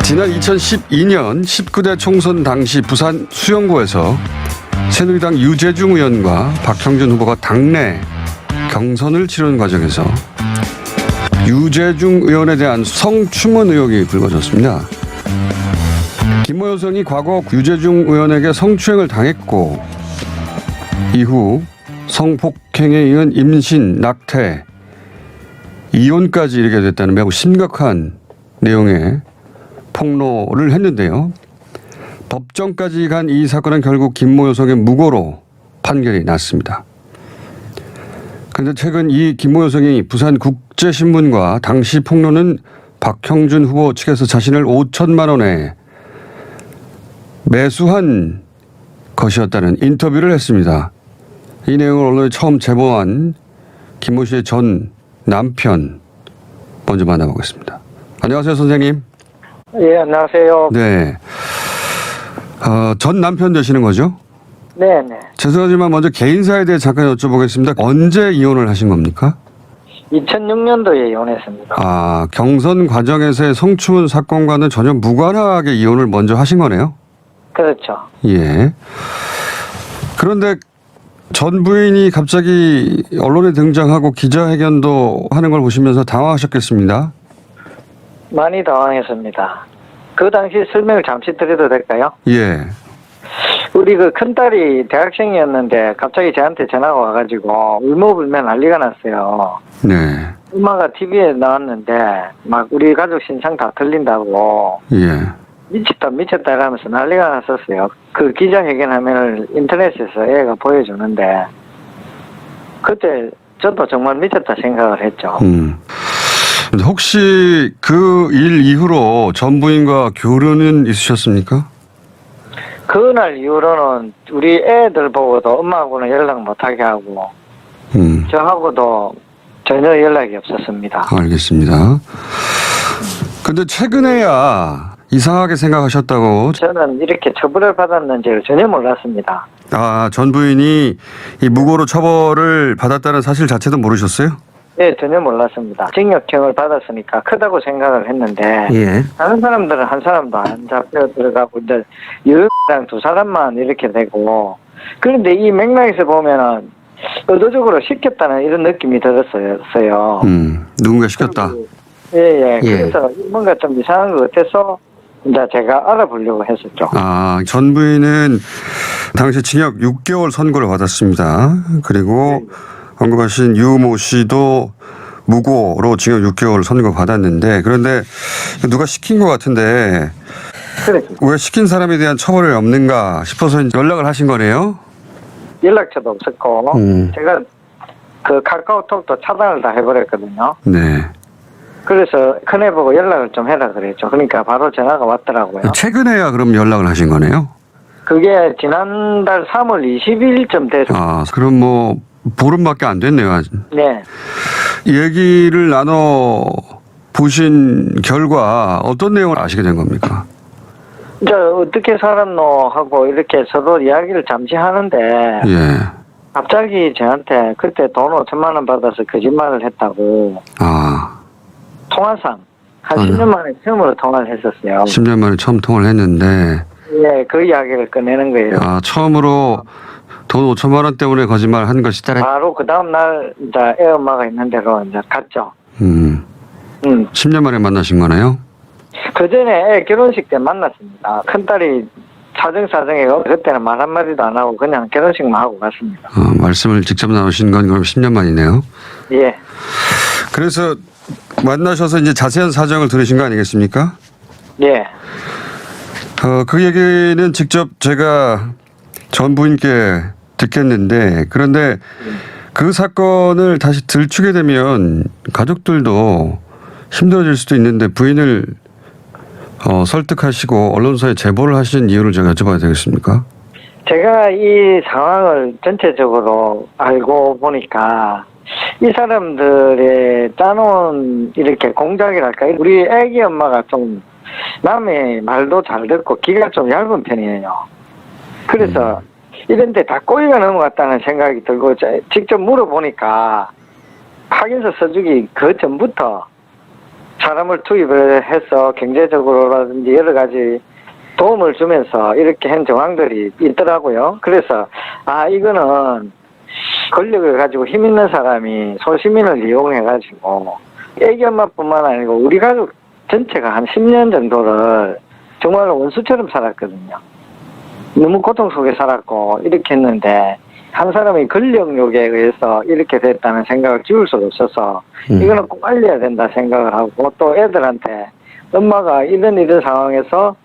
지난 2012년 19대 총선 당시 부산 수영구에서 새누리당 유재중 의원과 박형준 후보가 당내 경선을 치르는 과정에서 유재중 의원에 대한 성추문 의혹이 불거졌습니다. 김모 여성이 과거 유재중 의원에게 성추행을 당했고 이후 성폭행에 이은 임신, 낙태, 이혼까지 이르게 됐다는 매우 심각한 내용의 폭로를 했는데요. 법정까지 간 이 사건은 결국 김모 여성의 무고로 판결이 났습니다. 그런데 최근 이 김모 여성이 부산국제신문과 당시 폭로는 박형준 후보 측에서 자신을 5천만 원에 매수한 것이었다는 인터뷰를 했습니다. 이 내용을 언론에 처음 제보한 김모 씨의 전 남편 먼저 만나보겠습니다. 안녕하세요, 선생님. 예, 안녕하세요. 네. 전 남편 되시는 거죠? 네네. 죄송하지만 먼저 개인사에 대해 잠깐 여쭤보겠습니다. 언제 이혼을 하신 겁니까? 2006년도에 이혼했습니다. 아, 경선 과정에서의 성추문 사건과는 전혀 무관하게 이혼을 먼저 하신 거네요? 그렇죠. 예. 그런데 전 부인이 갑자기 언론에 등장하고 기자회견도 하는 걸 보시면서 당황하셨겠습니다. 많이 당황했습니다. 그 당시 설명을 잠시 드려도 될까요? 예. 우리 그 큰딸이 대학생이었는데 갑자기 저한테 전화가 와가지고 울며불며 난리가 났어요. 네. 엄마가 TV에 나왔는데 막 우리 가족 신상 다 틀린다고 예. 미쳤다 이러면서 난리가 났었어요. 그 기자회견 화면을 인터넷에서 애가 보여주는데 그때 저도 정말 미쳤다 생각을 했죠. 혹시 그 일 이후로 전 부인과 교류는 있으셨습니까? 그날 이후로는 우리 애들 보고도 엄마하고는 연락 못하게 하고 저하고도 전혀 연락이 없었습니다. 알겠습니다. 근데 최근에야 이상하게 생각하셨다고. 저는 이렇게 처벌을 받았는지를 전혀 몰랐습니다. 아, 전 부인이 이 무고로 처벌을 받았다는 사실 자체도 모르셨어요? 네, 전혀 몰랐습니다. 징역형을 받았으니까 크다고 생각을 했는데 예. 다른 사람들은 한 사람도 안 잡혀 들어가고 이제 여랑 두 사람만 이렇게 되고 그런데 이 맥락에서 보면은 의도적으로 시켰다는 이런 느낌이 들었어요. 누군가 시켰다. 예. 그래서 뭔가 좀 이상한 것 같아서 이제 제가 알아보려고 했었죠. 아, 전 부인은 당시 징역 6개월 선고를 받았습니다. 그리고 언급하신 유모 씨도 무고로 징역 6개월 선고 받았는데 그런데 누가 시킨 것 같은데 그렇죠. 왜 시킨 사람에 대한 처벌이 없는가 싶어서 연락을 하신 거네요? 연락처도 없었고 제가 그 카카오톡도 차단을 다 해버렸거든요. 네. 그래서 큰애 보고 연락을 좀 해라 그랬죠. 그러니까 바로 전화가 왔더라고요. 최근에야 그럼 연락을 하신 거네요? 그게 지난달 3월 20일쯤 돼서. 아, 그럼 뭐 보름밖에 안 됐네요. 아직. 네. 얘기를 나눠 보신 결과 어떤 내용을 아시게 된 겁니까? 이제 어떻게 살았노 하고 이렇게 서로 이야기를 잠시 하는데 예. 갑자기 저한테 그때 돈 5천만 원 받아서 거짓말을 했다고. 아. 통화상 한 10년 만에 처음으로 통화를 했었어요. 10년 만에 처음 통화를 했는데. 예, 그 이야기를 꺼내는 거예요. 아, 처음으로 돈 5천만 원 때문에 거짓말을 한 것이다. 바로 그 다음 날 이제 애 엄마가 있는 대로 이제 갔죠. 10년 만에 만나신 거네요? 그 전에 애 결혼식 때 만났습니다. 큰딸이 사정사정해 그때는 말 한마디도 안 하고 그냥 결혼식만 하고 갔습니다. 말씀을 직접 나누신 건 그럼 10년 만이네요? 예. 그래서 만나셔서 이제 자세한 사정을 들으신 거 아니겠습니까? 예. 그 얘기는 직접 제가 전 부인께 듣겠는데 그런데 그 사건을 다시 들추게 되면 가족들도 힘들어질 수도 있는데 부인을 설득하시고 언론사에 제보를 하신 이유를 제가 여쭤봐야 되겠습니까? 제가 이 상황을 전체적으로 알고 보니까 이 사람들의 짜놓은 이렇게 공작이랄까 우리 애기 엄마가 좀 남의 말도 잘 듣고 귀가 좀 얇은 편이에요. 그래서 이런 데 다 꼬리가 넘어갔다는 생각이 들고 직접 물어보니까 확인서 써주기 그 전부터 사람을 투입을 해서 경제적으로라든지 여러 가지 도움을 주면서 이렇게 한 정황들이 있더라고요. 그래서 이거는 권력을 가지고 힘 있는 사람이 소시민을 이용해가지고 애기 엄마뿐만 아니고 우리 가족 전체가 한 10년 정도를 정말 원수처럼 살았거든요. 너무 고통 속에 살았고 이렇게 했는데 한 사람이 권력욕에 의해서 이렇게 됐다는 생각을 지울 수가 없어서 이거는 꼭 알려야 된다 생각을 하고, 또 애들한테 엄마가 이런 상황에서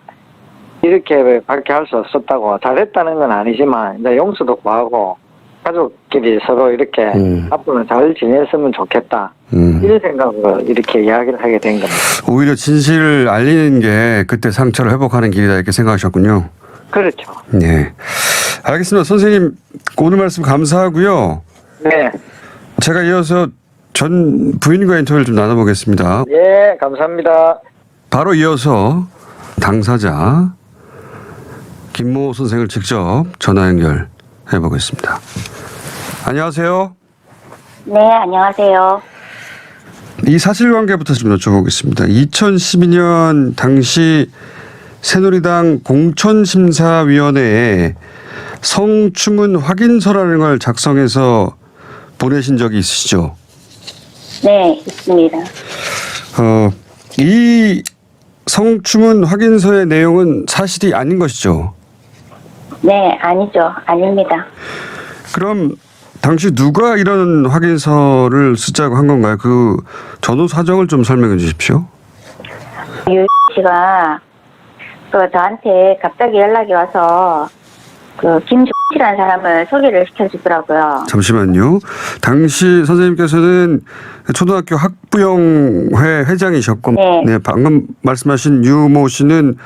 이렇게 밖에 할 수 없었다고, 잘했다는 건 아니지만 이제 용서도 구하고 가족끼리 서로 이렇게 앞으로는 잘 지냈으면 좋겠다, 이런 생각으로 이렇게 이야기를 하게 된 겁니다. 오히려 진실을 알리는 게 그때 상처를 회복하는 길이다 이렇게 생각하셨군요. 그렇죠. 네. 알겠습니다. 선생님 오늘 말씀 감사하고요. 네. 제가 이어서 전 부인과 인터뷰를 좀 나눠보겠습니다. 예, 감사합니다. 바로 이어서 당사자 김모 선생을 직접 전화 연결해 보겠습니다. 안녕하세요. 네, 안녕하세요. 이 사실관계부터 좀 여쭤보겠습니다. 2012년 당시 새누리당 공천심사위원회에 성추문 확인서라는 걸 작성해서 보내신 적이 있으시죠? 네, 있습니다. 이 성추문 확인서의 내용은 사실이 아닌 것이죠? 네, 아니죠. 아닙니다. 그럼 당시 누가 이런 확인서를 쓰자고 한 건가요? 그 전후 사정을 좀 설명해 주십시오. 유 씨가 저한테 갑자기 연락이 와서 김주희라는 사람을 소개를 시켜주더라고요. 잠시만요. 당시 선생님께서는 초등학교 학부형회 회장이셨고, 네. 방금 말씀하신 유모 씨는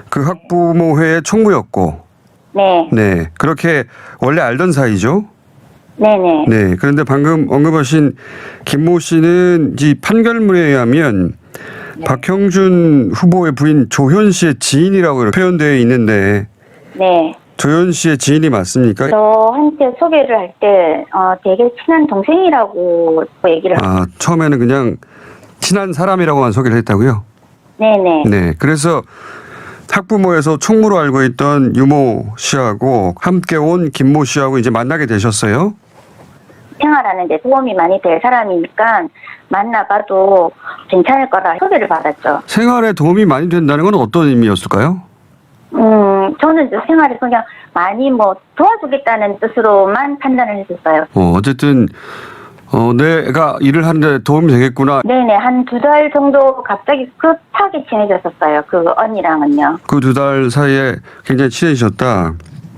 그 학부모회의 총무였고, 네. 그렇게 원래 알던 사이죠. 네네. 네. 그런데 방금 언급하신 김모 씨는 이 판결문에 의하면 박형준 후보의 부인 조현 씨의 지인이라고 이렇게 표현되어 있는데, 네. 조현 씨의 지인이 맞습니까? 저한테 소개를 할 때 되게 친한 동생이라고 얘기를 처음에는 그냥 친한 사람이라고만 소개를 했다고요? 네네. 네. 그래서 학부모에서 총무로 알고 있던 유모 씨하고 함께 온 김모 씨하고 이제 만나게 되셨어요? 생활하는 데 도움이 많이 될 사람이니까 만나봐도 괜찮을 거라 소개를 받았죠. 생활에 도움이 많이 된다는 건 어떤 의미였을까요? 저는 생활에 그냥 많이 도와주겠다는 뜻으로만 판단을 했었어요. 어쨌든 내가 일을 하는데 도움이 되겠구나. 네네, 한 2달 정도 갑자기 급하게 친해졌었어요. 그 언니랑은요. 그 2달 사이에 굉장히 친해지셨다.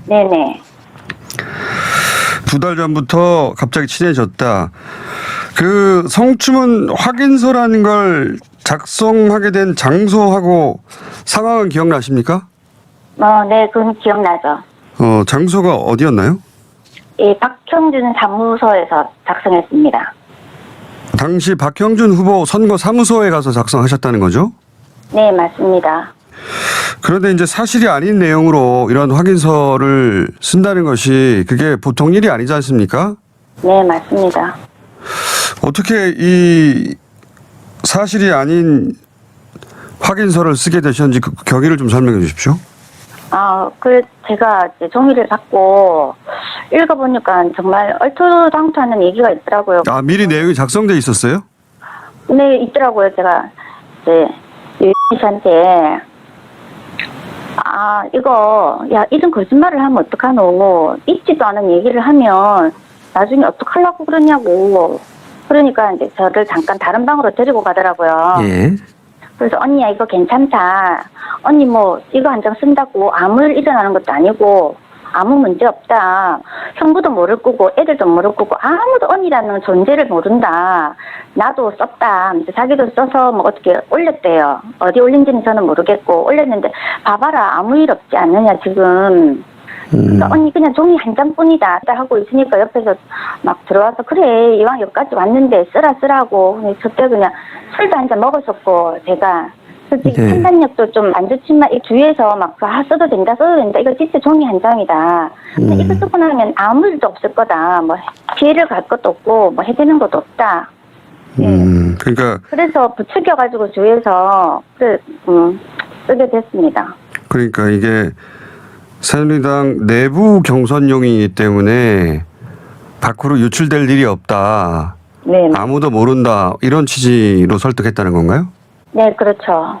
네네. 2달 전부터 갑자기 친해졌다. 그 성추문 확인서라는 걸 작성하게 된 장소하고 상황은 기억나십니까? 네, 그건 기억나죠. 장소가 어디였나요? 예, 박형준 사무소에서 작성했습니다. 당시 박형준 후보 선거 사무소에 가서 작성하셨다는 거죠? 네, 맞습니다. 그런데 이제 사실이 아닌 내용으로 이런 확인서를 쓴다는 것이 그게 보통 일이 아니지 않습니까? 네, 맞습니다. 어떻게 이 사실이 아닌 확인서를 쓰게 되셨는지 그 경위를 좀 설명해 주십시오. 제가 이제 종이를 받고 읽어보니까 정말 얼토당토하는 얘기가 있더라고요. 미리 내용이 작성돼 있었어요? 네, 있더라고요. 제가 이제 유 씨한테 이런 거짓말을 하면 어떡하노? 있지도 않은 얘기를 하면 나중에 어떡하려고 그러냐고. 그러니까 이제 저를 잠깐 다른 방으로 데리고 가더라고요. 예. 그래서 언니야 이거 괜찮다. 언니 이거 한 장 쓴다고 아무 일 일어나는 것도 아니고 아무 문제 없다. 형부도 모를 거고 애들도 모를 거고 아무도 언니라는 존재를 모른다. 나도 썼다. 자기도 써서 어떻게 올렸대요. 어디 올린지는 저는 모르겠고 올렸는데 봐봐라 아무 일 없지 않느냐 지금. 그러니까 언니 그냥 종이 한 장뿐이다 하고 있으니까 옆에서 막 들어와서 그래 이왕 여기까지 왔는데 쓰라고. 그때 그냥 술도 한 잔 먹었었고 제가 솔직히 판단력도 좀 안 좋지만 이 뒤에서 막 써도 된다 이거 진짜 종이 한 장이다. 근데 이거 쓰고 나면 아무 일도 없을 거다. 피해를 갈 것도 없고 해되는 것도 없다. 그러니까 그래서 부추겨가지고 주위에서 쓰게 됐습니다. 그러니까 이게 새누리당 내부 경선용이기 때문에 밖으로 유출될 일이 없다. 네, 아무도 모른다. 이런 취지로 설득했다는 건가요? 네, 그렇죠.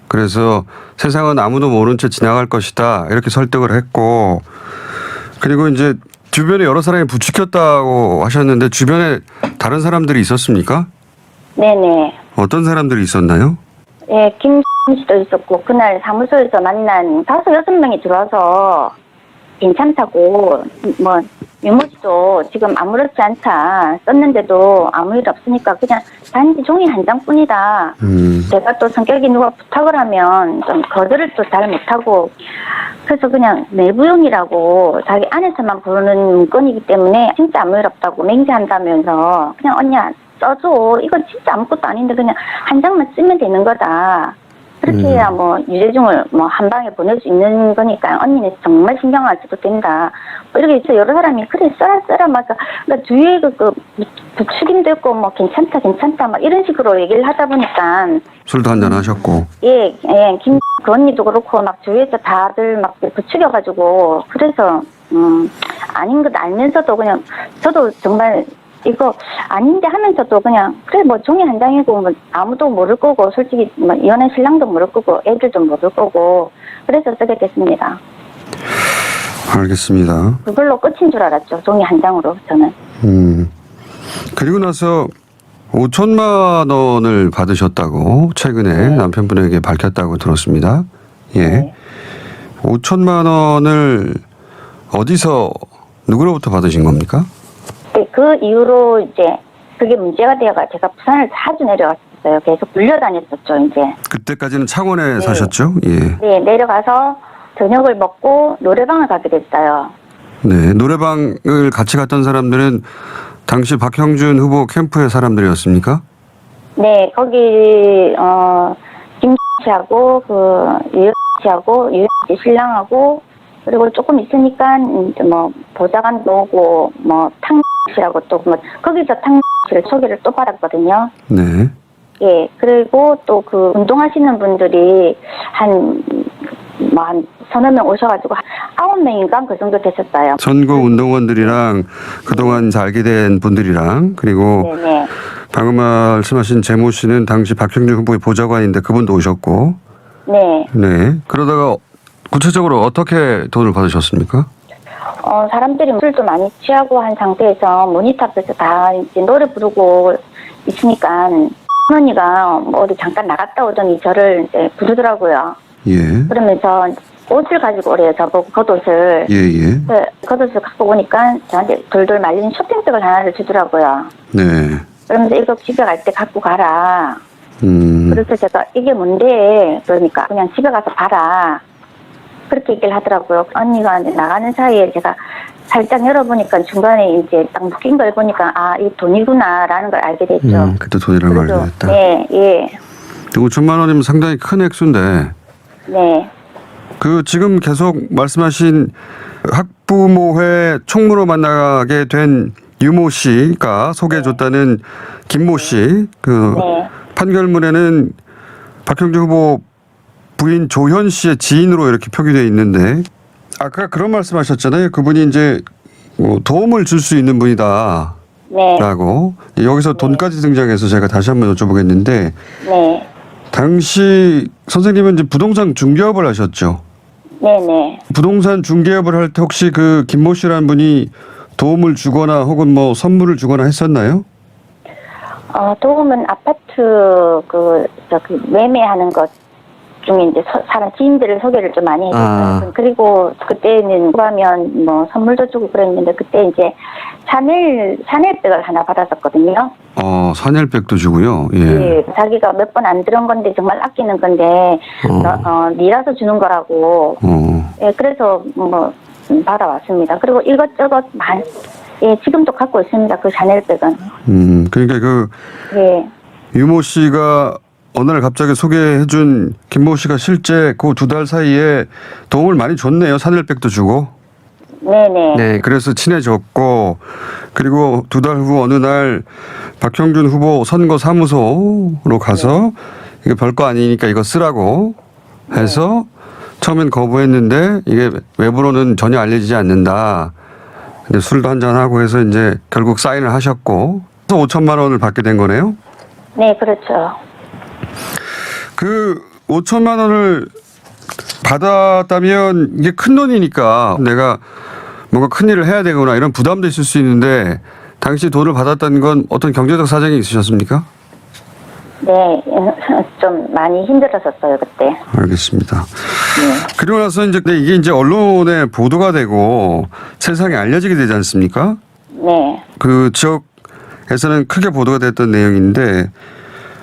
그래서 세상은 아무도 모른 채 지나갈 것이다. 이렇게 설득을 했고, 그리고 이제 주변에 여러 사람이 부추겼다고 하셨는데 주변에 다른 사람들이 있었습니까? 네네. 어떤 사람들이 있었나요? 예, 김 씨도 있었고, 그날 사무소에서 만난 5, 6명이 들어와서 괜찮다고, 뭐, 유모 씨도 지금 아무렇지 않다 썼는데도 아무 일 없으니까 그냥 단지 종이 한 장뿐이다. 제가 또 성격이 누가 부탁을 하면 좀 거절을 또 잘 못하고, 그래서 그냥 내부용이라고 자기 안에서만 부르는 문건이기 때문에 진짜 아무 일 없다고 맹세한다면서 그냥 언니야 써줘. 이건 진짜 아무것도 아닌데 그냥 한 장만 쓰면 되는 거다. 그렇게 해야 뭐 유재중을 뭐 한 방에 보낼 수 있는 거니까 언니는 정말 신경 안 써도 된다. 뭐 이렇게 해서 여러 사람이 그래 써라 막 그러니까 주위에 그 부추김도 있고 뭐 괜찮다 막 이런 식으로 얘기를 하다 보니까 술도 한잔 하셨고. 예, 김 그 언니도 그렇고 막 주위에서 다들 막 부추겨가지고 그래서 아닌 것 알면서도 그냥 저도 정말 이거 아닌데 하면서도 그냥 그래 뭐 종이 한 장이고 뭐 아무도 모를 거고 솔직히 뭐 이혼한 신랑도 모를 거고 애들도 모를 거고 그래서 쓰게 됐습니다. 알겠습니다. 그걸로 끝인 줄 알았죠. 종이 한 장으로 저는. 그리고 나서 5천만 원을 받으셨다고 최근에 남편분에게 밝혔다고 들었습니다. 예. 네. 5천만 원을 어디서 누구로부터 받으신 겁니까? 네, 그 이후로 이제 그게 문제가 되어가 제가 부산을 자주 내려갔었어요. 계속 불려다녔었죠, 이제. 그때까지는 창원에 사셨죠? 예. 네, 내려가서 저녁을 먹고 노래방을 가게 됐어요. 네. 노래방을 같이 갔던 사람들은 당시 박형준 후보 캠프의 사람들이었습니까? 네, 거기 김 씨하고 유영 씨하고 유영 씨 신랑하고 그리고 조금 있으니까 이제 뭐 보좌관도 오고 뭐 탕 씨라고 또 뭐 거기서 탕 씨를 소개를 또 받았거든요. 네. 예, 그리고 또 그 운동하시는 분들이 한 서너 명 오셔가지고 9명인가 그 정도 되셨어요. 선거 운동원들이랑 그동안 잘 알게 된 분들이랑 그리고 네네. 방금 말씀하신 재모 씨는 당시 박형준 후보의 보좌관인데 그분도 오셨고. 네. 네. 그러다가 구체적으로 어떻게 돈을 받으셨습니까? 사람들이 술도 많이 취하고 한 상태에서 모니터 앞에서 다 이제 노래 부르고 있으니까 언니가 뭐 어디 잠깐 나갔다 오더니 저를 이제 부르더라고요. 예. 그러면서 옷을 가지고 오래요. 저보고 겉옷을. 예. 그 겉옷을 갖고 오니까 저한테 돌돌 말린 쇼핑백을 하나를 주더라고요. 네. 그러면서 이거 집에 갈 때 갖고 가라. 음. 그래서 제가 이게 뭔데? 그러니까 그냥 집에 가서 봐라. 그렇게 얘기를 하더라고요. 언니가 이제 나가는 사이에 제가 살짝 열어보니까 중간에 이제 딱 묶인 걸 보니까 아, 이 돈이구나라는 걸 알게 됐죠. 그때 돈이라는 걸 알게 됐다. 네, 예. 5천만 원이면 상당히 큰 액수인데 네. 그 지금 계속 말씀하신 학부모회 총무로 만나게 된 유모 씨가 소개해줬다는 김모 씨 그 네. 판결문에는 박형준 후보 부인 조현 씨의 지인으로 이렇게 표기되어 있는데 아까 그런 말씀하셨잖아요. 그분이 이제 뭐 도움을 줄 수 있는 분이다. 네. 라고 여기서 돈까지 등장해서 제가 다시 한번 여쭤보겠는데 네. 당시 선생님은 이제 부동산 중개업을 하셨죠. 네네. 부동산 중개업을 할 때 혹시 그 김모 씨라는 분이 도움을 주거나 혹은 뭐 선물을 주거나 했었나요? 도움은 아파트 매매하는 것 중에 이제 사람 지인들을 소개를 좀 많이 해줬어요. 그리고 그때는 가면 뭐 선물도 주고 그랬는데 그때 이제 샤넬백을 하나 받았었거든요. 샤넬백도 주고요. 예. 예, 자기가 몇 번 안 들은 건데 정말 아끼는 건데 니라서 주는 거라고. 예, 그래서 뭐 받아왔습니다. 그리고 이것저것 예, 지금도 갖고 있습니다. 그 샤넬백은. 그러니까 예. 유모 씨가 어느 날 갑자기 소개해준 김모 씨가 실제 그 2달 사이에 도움을 많이 줬네요. 샤넬백도 주고. 네네. 네, 그래서 친해졌고 그리고 2달 후 어느 날 박형준 후보 선거 사무소로 가서 이게 별거 아니니까 이거 쓰라고 해서 처음엔 거부했는데 이게 외부로는 전혀 알려지지 않는다. 근데 술도 한잔 하고 해서 이제 결국 사인을 하셨고 5천만 원을 받게 된 거네요. 네, 그렇죠. 그 5천만 원을 받았다면 이게 큰 돈이니까 내가 뭔가 큰 일을 해야 되거나 이런 부담도 있을 수 있는데 당시 돈을 받았다는 건 어떤 경제적 사정이 있으셨습니까? 네, 좀 많이 힘들었었어요, 그때. 알겠습니다. 그리고 나서 이제 이게 이제 언론에 보도가 되고 세상에 알려지게 되지 않습니까? 네. 그 지역에서는 크게 보도가 됐던 내용인데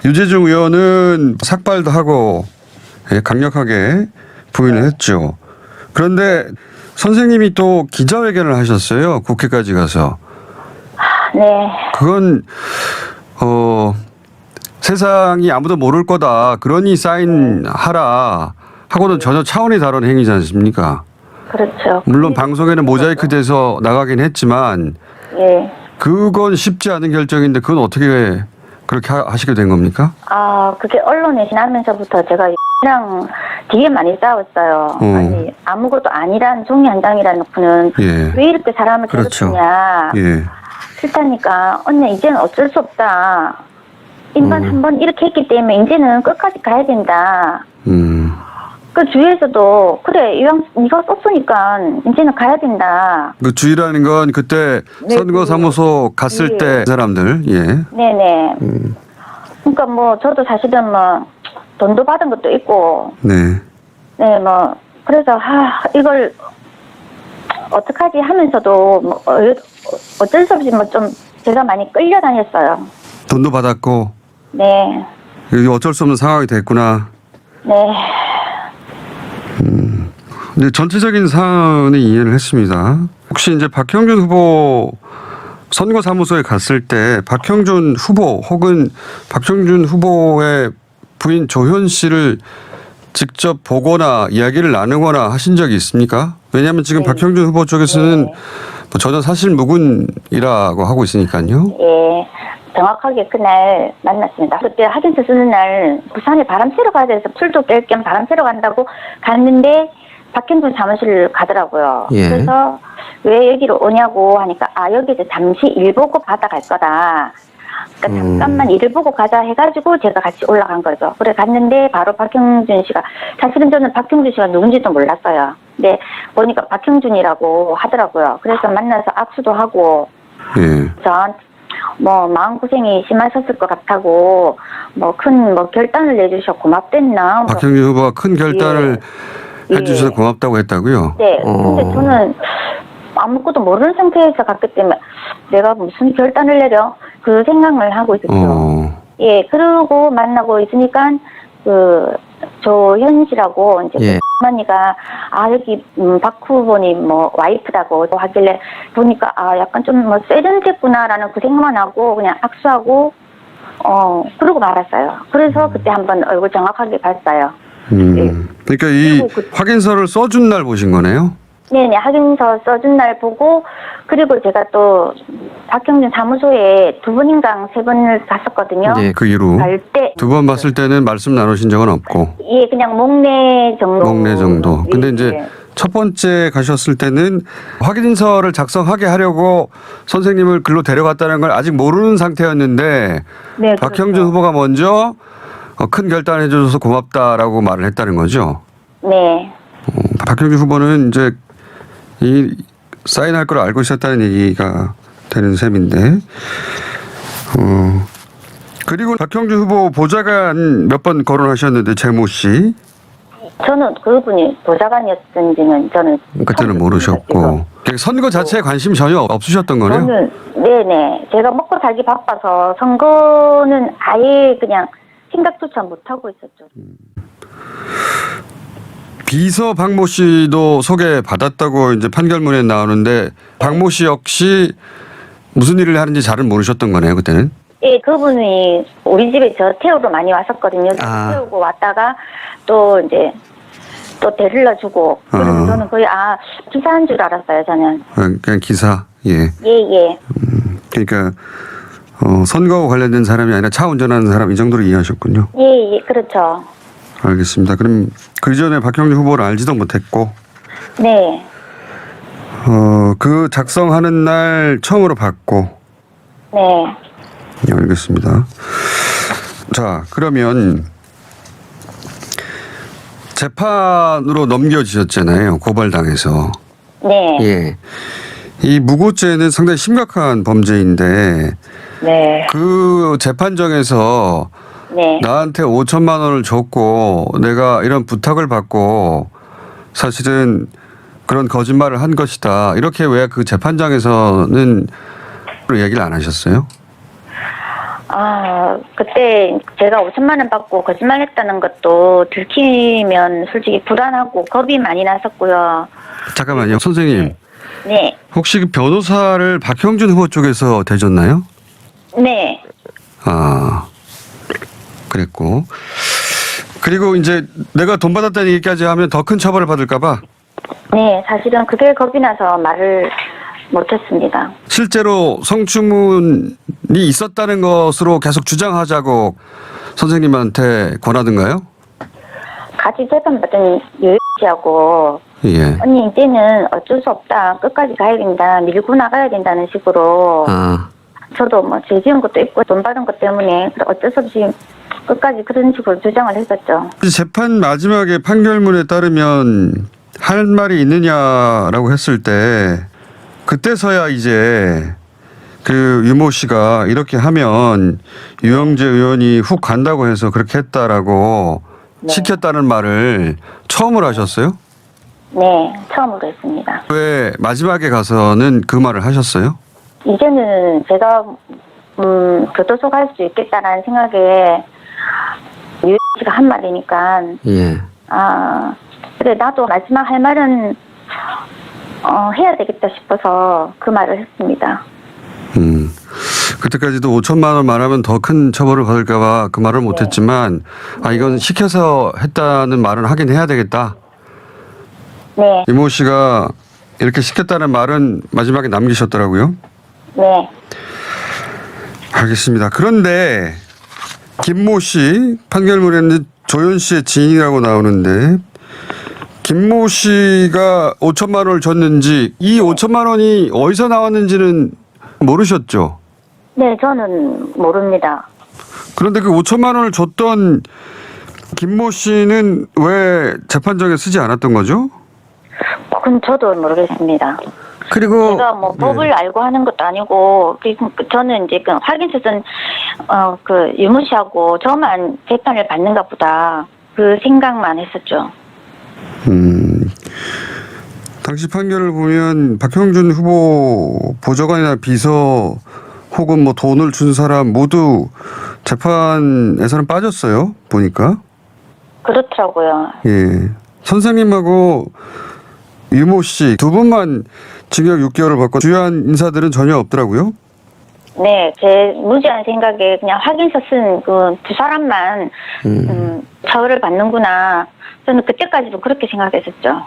유재중 의원은 삭발도 하고 강력하게 부인을 했죠. 그런데 선생님이 또 기자회견을 하셨어요. 국회까지 가서. 네. 그건 세상이 아무도 모를 거다. 그러니 사인하라 하고는 전혀 차원이 다른 행위지 않습니까? 그렇죠. 물론 방송에는 모자이크 돼서 나가긴 했지만 예. 그건 쉽지 않은 결정인데 그건 어떻게 그렇게 하시게 된 겁니까? 아, 그게 언론에 지나면서부터 제가 랑 되게 많이 싸웠어요. 아니, 아무것도 아니란 종이 한 장이라 놓고는 예. 왜 이렇게 사람을 그렇죠. 괴롭히냐. 예. 싫다니까 언니 이제는 어쩔 수 없다. 인간 한번 이렇게 했기 때문에 이제는 끝까지 가야 된다. 그 주위에서도 그래 이왕 네가 썼으니까 이제는 가야 된다. 그 주의라는 건 그때 네, 선거사무소 갔을 예. 때 사람들. 예. 네네. 그러니까 뭐 저도 사실은 뭐 돈도 받은 것도 있고. 네. 네, 뭐 그래서 이걸 어떡하지 하면서도 뭐 어쩔 수 없이 뭐 좀 제가 많이 끌려다녔어요. 돈도 받았고. 네. 이게 어쩔 수 없는 상황이 됐구나. 네. 근데 전체적인 사안은 이해를 했습니다. 혹시 이제 박형준 후보 선거사무소에 갔을 때 박형준 후보 혹은 박형준 후보의 부인 조현 씨를 직접 보거나 이야기를 나누거나 하신 적이 있습니까? 왜냐하면 지금 네. 박형준 후보 쪽에서는 뭐 전혀 사실무근이라고 하고 있으니까요. 예. 정확하게 그날 만났습니다. 그때 하진스 쓰는 날 부산에 바람 쐬러 가야 돼서 술도 깰 겸 바람 쐬러 간다고 갔는데 박형준 사무실을 가더라고요. 예. 그래서 왜 여기로 오냐고 하니까 여기서 잠시 일 보고 받아갈 거다. 그러니까 잠깐만 일을 보고 가자 해가지고 제가 같이 올라간 거죠. 그래 갔는데 바로 박형준 씨가 사실은 저는 박형준 씨가 누군지도 몰랐어요. 근데 보니까 박형준이라고 하더라고요. 그래서 만나서 악수도 하고 예. 전 뭐 마음고생이 심하셨을 것 같다고 뭐 큰 뭐 결단을 내주셔 고맙댔나. 박형준 후보가 큰 결단을 해주셔서 고맙다고 했다고요? 네. 근데 저는 아무것도 모르는 상태에서 갔기 때문에 내가 무슨 결단을 내려 그 생각을 하고 있었죠. 예. 그러고 만나고 있으니까 그 조현 씨라고 이제 어머니가 여기 박 후보님 뭐 와이프라고 하길래 보니까 약간 좀 뭐 세련됐구나라는 그 생각만 하고 그냥 악수하고 그러고 말았어요. 그래서 그때 한번 얼굴 정확하게 봤어요. 그러니까 이 확인서를 써준 날 보신 거네요? 네네, 확인서 써준 날 보고, 그리고 제가 또 박형준 사무소에 2번인가 3번을 갔었거든요. 네, 그 이후로. 갈 때. 2번 봤을 때는 말씀 나누신 적은 없고. 예, 그냥 목례 정도. 목례 정도. 근데 이제 예. 첫 번째 가셨을 때는 확인서를 작성하게 하려고 선생님을 글로 데려갔다는 걸 아직 모르는 상태였는데 네, 박형준 그렇죠. 후보가 먼저 큰 결단을 해줘서 고맙다라고 말을 했다는 거죠. 네. 박형준 후보는 이제 이 사인할 걸 알고 있었다는 얘기가 되는 셈인데, 그리고 박형준 후보 보좌관 몇 번 거론하셨는데 재모 씨 저는 그분이 보좌관이었는지는 저는 그때는 모르셨고 선거 자체에 관심 전혀 없으셨던 거네요. 저는 네네 제가 먹고 살기 바빠서 선거는 아예 그냥 생각조차 못 하고 있었죠. 비서 박모 씨도 소개받았다고 이제 판결문에 나오는데 박모 씨 역시 무슨 일을 하는지 잘은 모르셨던 거네요, 그때는? 예, 그분이 우리 집에 저 태우러 많이 왔었거든요. 태우고 왔다가 또 또 데리러 주고. 그래서 저는 거의 기사한 줄 알았어요, 저는. 그냥 기사. 예. 예. 그러니까 선거와 관련된 사람이 아니라 차 운전하는 사람 이 정도로 이해하셨군요. 예, 그렇죠. 알겠습니다. 그럼 그 전에 박형준 후보를 알지도 못했고, 네. 그 작성하는 날 처음으로 봤고. 네. 네, 알겠습니다. 자, 그러면 재판으로 넘겨지셨잖아요. 고발당해서. 네. 예. 이 무고죄는 상당히 심각한 범죄인데, 네. 그 재판정에서 네. 나한테 5천만 원을 줬고 내가 이런 부탁을 받고 사실은 그런 거짓말을 한 것이다. 이렇게 왜 그 재판장에서는 얘기를 안 하셨어요? 그때 제가 5천만 원 받고 거짓말했다는 것도 들키면 솔직히 불안하고 겁이 많이 났었고요. 잠깐만요. 선생님. 네. 혹시 그 변호사를 박형준 후보 쪽에서 대줬나요? 네. 그랬고. 그리고 이제 내가 돈 받았다는 얘기까지 하면 더 큰 처벌을 받을까 봐? 네, 사실은 그게 겁이 나서 말을 못했습니다. 실제로 성추문이 있었다는 것으로 계속 주장하자고 선생님한테 권하던가요? 같이 재판받은 유 씨하고 예. 언니 이제는 어쩔 수 없다. 끝까지 가야 된다. 밀고 나가야 된다는 식으로 저도 뭐 죄 지은 것도 있고 돈 받은 것 때문에 어쩔 수 없이 끝까지 그런 식으로 주장을 했었죠. 재판 마지막에 판결문에 따르면 할 말이 있느냐라고 했을 때 그때서야 이제 그 유모 씨가 이렇게 하면 유영재 의원이 훅 간다고 해서 그렇게 했다라고 네. 시켰다는 말을 처음으로 하셨어요? 네, 처음으로 했습니다. 왜 마지막에 가서는 그 말을 하셨어요? 이제는 제가 교도소 갈 수 있겠다라는 생각에 유 씨가 한 말이니까 예. 그래 나도 마지막 할 말은 해야 되겠다 싶어서 그 말을 했습니다. 그때까지도 5천만 원 말하면 더 큰 처벌을 받을까 봐 그 말을 못했지만 이건 시켜서 했다는 말은 하긴 해야 되겠다. 네. 이모 씨가 이렇게 시켰다는 말은 마지막에 남기셨더라고요. 네. 알겠습니다. 그런데 김모 씨 판결문에는 조연 씨의 지인이라고 나오는데 김모 씨가 5천만 원을 줬는지 이 5천만 원이 어디서 나왔는지는 모르셨죠? 네, 저는 모릅니다. 그런데 그 5천만 원을 줬던 김모 씨는 왜 재판정에 쓰지 않았던 거죠? 그건 저도 모르겠습니다. 그리고 제가 뭐 법을 알고 하는 것도 아니고 저는 이제 그 확인서 쓴 그 유무 씨하고 저만 재판을 받는가 보다 그 생각만 했었죠. 당시 판결을 보면 박형준 후보 보좌관이나 비서 혹은 뭐 돈을 준 사람 모두 재판에서는 빠졌어요. 보니까. 그렇더라고요. 예. 선생님하고 유모 씨 두 분만 징역 6개월을 받고 주요한 인사들은 전혀 없더라고요. 네, 제 무지한 생각에 그냥 확인서 쓴 그 두 사람만 처벌을 받는구나. 저는 그때까지도 그렇게 생각했었죠.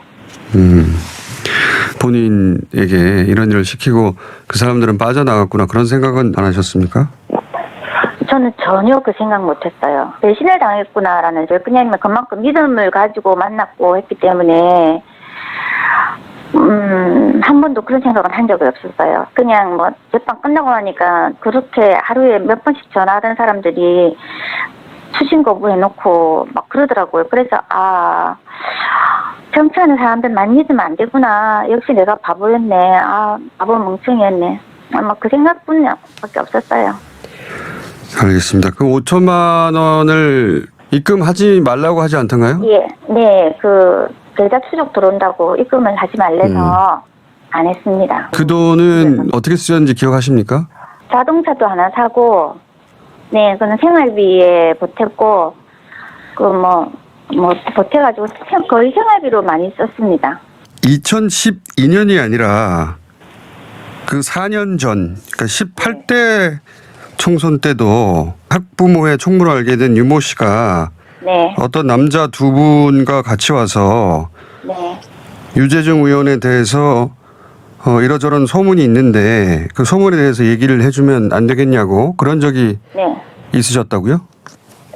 본인에게 이런 일을 시키고 그 사람들은 빠져나갔구나 그런 생각은 안 하셨습니까? 저는 전혀 그 생각 못했어요. 배신을 당했구나라는 왜냐하면 그만큼 믿음을 가지고 만났고 했기 때문에 한 번도 그런 생각은 한 적이 없었어요. 그냥 뭐 재판 끝나고 나니까 그렇게 하루에 몇 번씩 전화하던 사람들이 수신 거부해놓고 막 그러더라고요. 그래서 정치하는 사람들만 믿으면 안 되구나. 역시 내가 바보였네. 바보 멍청이였네. 아마 그 생각뿐밖에 없었어요. 알겠습니다. 그 5천만 원을 입금하지 말라고 하지 않던가요? 예, 네, 그 계좌 추적 들어온다고 입금을 하지 말래서 안 했습니다. 그 돈은 어떻게 쓰였는지 기억하십니까? 자동차도 하나 사고, 네, 그는 생활비에 보탰고, 보태가지고 거의 생활비로 많이 썼습니다. 2012년이 아니라 그 4년 전, 그러니까 18대 총선 때도 학부모의 총무를 알게 된 유모 씨가 네. 네. 어떤 남자 두 분과 같이 와서 네. 유재중 의원에 대해서 이러저런 소문이 있는데 그 소문에 대해서 얘기를 해주면 안 되겠냐고 그런 적이 네. 있으셨다고요?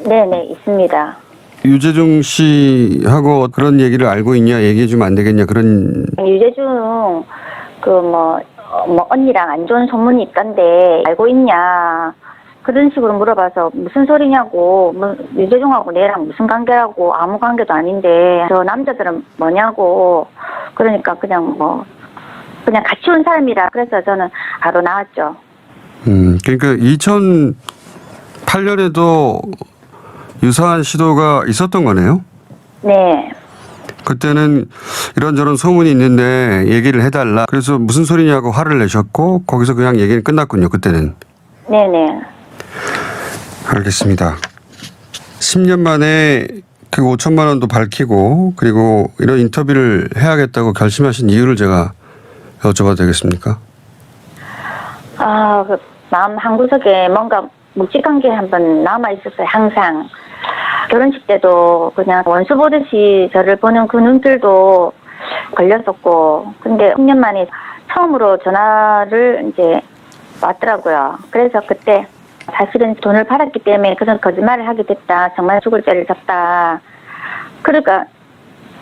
네네, 있습니다. 유재중 씨하고 그런 얘기를 알고 있냐 얘기해주면 안 되겠냐 그런. 유재중, 언니랑 안 좋은 소문이 있던데, 알고 있냐. 그런 식으로 물어봐서 무슨 소리냐고, 유재중하고 내랑 무슨 관계라고, 아무 관계도 아닌데, 저 남자들은 뭐냐고. 그러니까 그냥 같이 온 사람이라. 그래서 저는 바로 나왔죠. 그러니까 2008년에도 유사한 시도가 있었던 거네요? 네. 그때는 이런저런 소문이 있는데 얘기를 해달라. 그래서 무슨 소리냐고 화를 내셨고 거기서 그냥 얘기는 끝났군요. 그때는. 네네. 알겠습니다. 10년 만에 그 5천만 원도 밝히고 그리고 이런 인터뷰를 해야겠다고 결심하신 이유를 제가 여쭤봐도 되겠습니까? 마음 한구석에 뭔가 묵직한 게 한번 남아있었어요. 항상. 결혼식 때도 그냥 원수 보듯이 저를 보는 그 눈길도 걸렸었고, 근데 10년 만에 처음으로 전화를 이제 왔더라고요. 그래서 그때 사실은 돈을 팔았기 때문에 그런 거짓말을 하게 됐다. 정말 죽을 죄를 졌다. 그러니까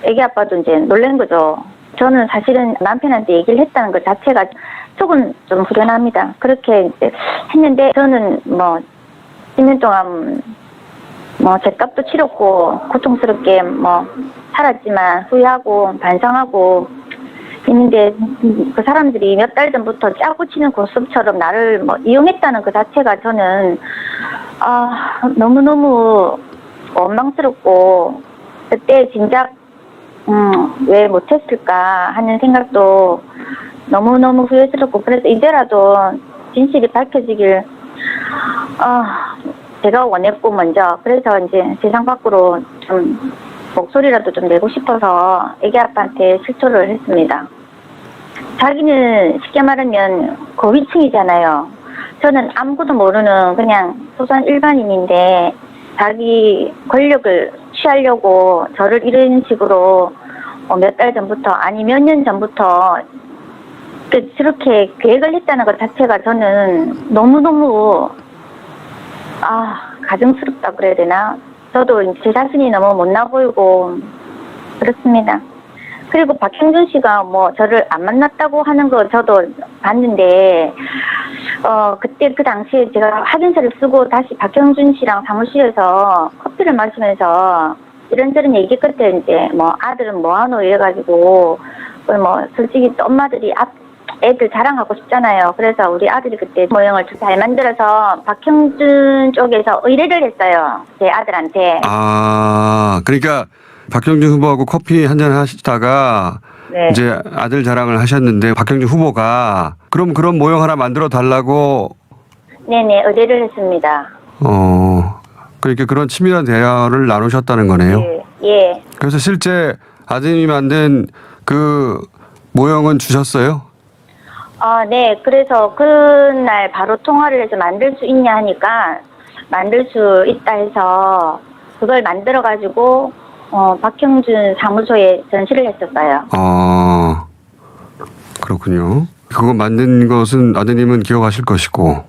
애기 아빠도 이제 놀란 거죠. 저는 사실은 남편한테 얘기를 했다는 것 자체가 조금 좀 후련합니다. 그렇게 이제 했는데 저는 10년 동안 죗값도 치렀고 고통스럽게 살았지만 후회하고 반성하고 있는데 그 사람들이 몇 달 전부터 짜고 치는 고스톱처럼 나를 이용했다는 그 자체가 저는 너무너무 원망스럽고 그때 진작 왜 못했을까 하는 생각도 너무너무 후회스럽고 그래서 이제라도 진실이 밝혀지길 제가 원했고 먼저 그래서 이제 세상 밖으로 좀 목소리라도 좀 내고 싶어서 애기 아빠한테 실토를 했습니다. 자기는 쉽게 말하면 고위층이잖아요. 저는 아무것도 모르는 그냥 소소한 일반인인데 자기 권력을 취하려고 저를 이런 식으로 몇 달 전부터 아니 몇 년 전부터 저렇게 계획을 했다는 것 자체가 저는 너무너무 가증스럽다 그래야 되나? 저도 제 자신이 너무 못나 보이고 그렇습니다. 그리고 박형준 씨가 저를 안 만났다고 하는 거 저도 봤는데 그때 그 당시에 제가 확인서를 쓰고 다시 박형준 씨랑 사무실에서 커피를 마시면서 이런저런 얘기 끝에 이제 아들은 뭐하노 이래가지고 솔직히 또 엄마들이 애들 자랑하고 싶잖아요. 그래서 우리 아들이 그때 모형을 잘 만들어서 박형준 쪽에서 의뢰를 했어요. 제 아들한테. 그러니까 박형준 후보하고 커피 한잔 하시다가 네. 이제 아들 자랑을 하셨는데 박형준 후보가 그럼 그런 모형 하나 만들어 달라고 네네 의뢰를 했습니다. 그러니까 그런 치밀한 대화를 나누셨다는 거네요. 네. 예. 그래서 실제 아드님이 만든 그 모형은 주셨어요? 네. 그래서 그날 바로 통화를 해서 만들 수 있냐 하니까 만들 수 있다 해서 그걸 만들어가지고 박형준 사무소에 전시를 했었어요. 그렇군요. 그거 만든 것은 아드님은 기억하실 것이고.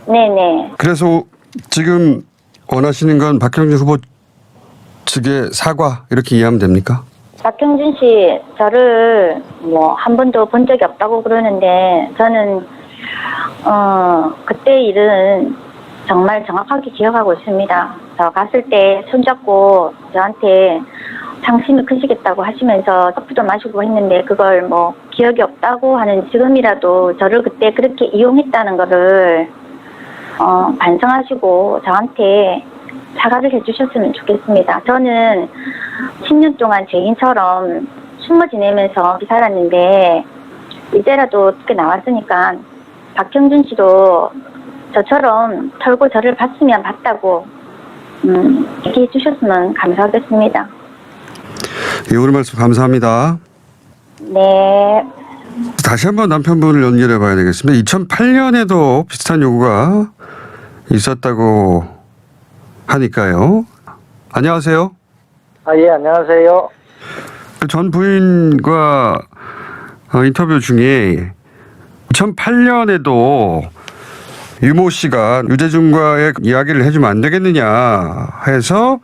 네네. 그래서 지금 원하시는 건 박형준 후보 측의 사과 이렇게 이해하면 됩니까? 박형준 씨 저를 한 번도 본 적이 없다고 그러는데 저는 그때 일은 정말 정확하게 기억하고 있습니다. 저 갔을 때 손잡고 저한테 상심이 크시겠다고 하시면서 커피도 마시고 했는데 그걸 기억이 없다고 하는 지금이라도 저를 그때 그렇게 이용했다는 거를 반성하시고 저한테 사과를 해주셨으면 좋겠습니다. 저는 10년 동안 죄인처럼 숨어 지내면서 살았는데 이제라도 어떻게 나왔으니까 박형준 씨도 저처럼 털고 저를 봤으면 봤다고 얘기해 주셨으면 감사하겠습니다. 예, 오늘 말씀 감사합니다. 네. 다시 한번 남편분을 연결해 봐야 되겠습니다. 2008년에도 비슷한 요구가 있었다고 하니까요. 안녕하세요. 예, 안녕하세요. 그 전 부인과 인터뷰 중에 2008년에도 유모 씨가 유재중과의 이야기를 해주면 안 되겠느냐 해서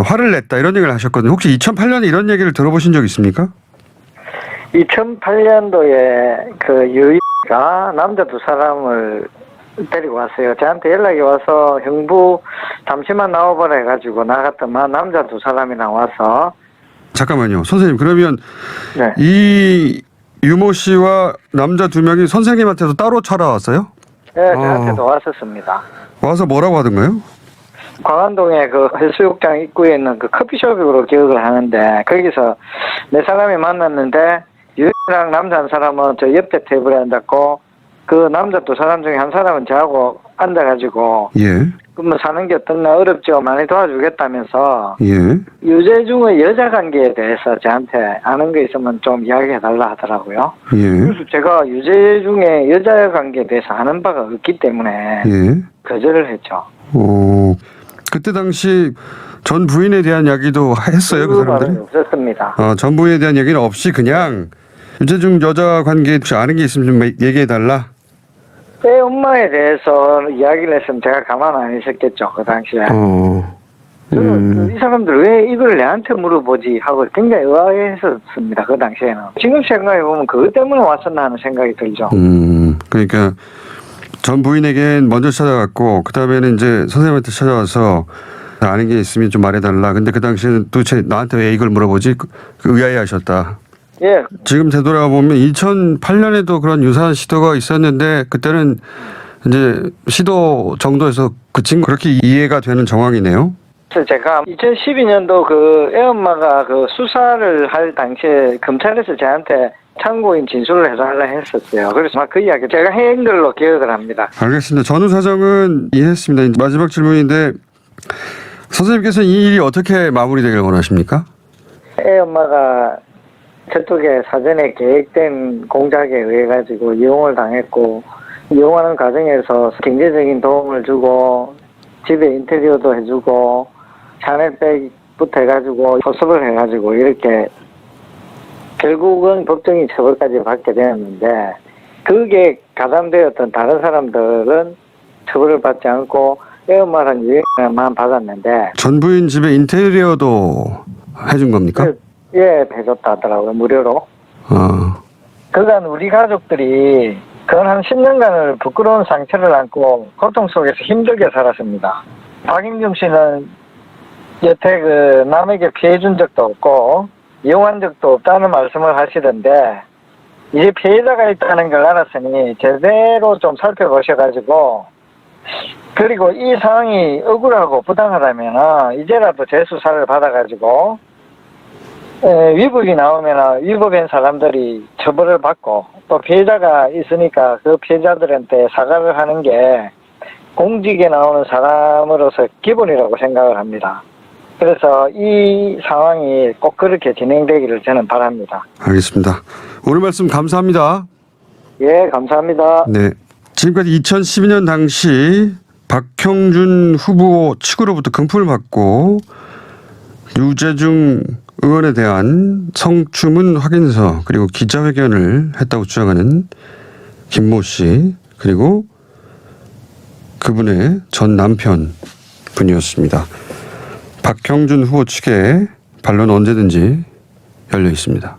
화를 냈다 이런 얘기를 하셨거든요. 혹시 2008년에 이런 얘기를 들어보신 적 있습니까? 2008년도에 그 유이가 남자 두 사람을 데리고 왔어요. 저한테 연락이 와서 형부 잠시만 나와보라 해가지고 나갔더만 남자 두 사람이랑 와서. 잠깐만요. 선생님 그러면 네. 이 유모 씨와 남자 두 명이 선생님한테도 따로 찾아왔어요? 네, 저한테도 왔었습니다. 와서 뭐라고 하던가요? 광안동에 그 해수욕장 입구에 있는 그 커피숍으로 기억을 하는데 거기서 네 사람이 만났는데 유이랑 남자 한 사람은 저 옆에 테이블에 앉았고 그 남자 두 사람 중에 한 사람은 저하고 앉아가지고 예. 그러면 사는 게 어떻나 어렵죠. 많이 도와주겠다면서 예. 유재중의 여자 관계에 대해서 저한테 아는 게 있으면 좀 이야기해달라 하더라고요. 예. 그래서 제가 유재중의 여자 관계에 대해서 아는 바가 없기 때문에 예. 거절을 했죠. 그때 당시 전 부인에 대한 이야기도 했어요, 그 사람들이? 말은 없었습니다. 전 부인에 대한 얘기는 없이 그냥 유재중 여자 관계에 혹시 아는 게 있으면 좀 얘기해달라? 애 엄마에 대해서 이야기를 했으면 제가 가만 안 있었겠죠, 그 당시에. 이 사람들 왜 이걸 내한테 물어보지 하고 굉장히 의아했었습니다, 그 당시에는. 지금 생각해보면 그것 때문에 왔었나 하는 생각이 들죠. 그러니까 전 부인에겐 먼저 찾아갔고 그 다음에는 이제 선생님한테 찾아와서 아는 게 있으면 좀 말해달라. 근데 그 당시에는 도대체 나한테 왜 이걸 물어보지? 의아해하셨다. 예, 지금 되돌아보면 2008년에도 그런 유사한 시도가 있었는데 그때는 이제 시도 정도에서 그친 그렇게 이해가 되는 정황이네요. 그래서 제가 2012년도 그 애엄마가 그 수사를 할 당시에 검찰에서 저한테 참고인 진술을 해달라 했었어요. 그래서 막 그 이야기 제가 한 걸로 기억을 합니다. 알겠습니다. 전후 사정은 이해했습니다. 이제 마지막 질문인데 선생님께서 이 일이 어떻게 마무리되길 원하십니까? 애엄마가 저쪽에 사전에 계획된 공작에 의해 가지고 이용을 당했고 이용하는 과정에서 경제적인 도움을 주고 집에 인테리어도 해주고 샤넬백부터 해가지고 호섭을 해가지고 이렇게 결국은 법정이 처벌까지 받게 되었는데 그게 가담되었던 다른 사람들은 처벌을 받지 않고 애엄마랑 유행만 받았는데 전 부인 집에 인테리어도 해준 겁니까? 예, 해줬다 하더라고요. 무료로. 아, 그간 우리 가족들이 그건 한 10년간을 부끄러운 상처를 안고 고통 속에서 힘들게 살았습니다. 박인경 씨는 여태 그 남에게 피해 준 적도 없고 이용한 적도 없다는 말씀을 하시던데 이제 피해자가 있다는 걸 알았으니 제대로 좀 살펴보셔가지고 그리고 이 상황이 억울하고 부당하다면 이제라도 재수사를 받아가지고 위법이 나오면 위법한 사람들이 처벌을 받고 또 피해자가 있으니까 그 피해자들한테 사과를 하는 게 공직에 나오는 사람으로서 기본이라고 생각을 합니다. 그래서 이 상황이 꼭 그렇게 진행되기를 저는 바랍니다. 알겠습니다. 오늘 말씀 감사합니다. 예, 감사합니다. 네. 지금까지 2012년 당시 박형준 후보 측으로부터 금품을 받고 유재중 의원에 대한 성추문 확인서 그리고 기자회견을 했다고 주장하는 김모 씨 그리고 그분의 전 남편 분이었습니다. 박형준 후보 측의 반론은 언제든지 열려 있습니다.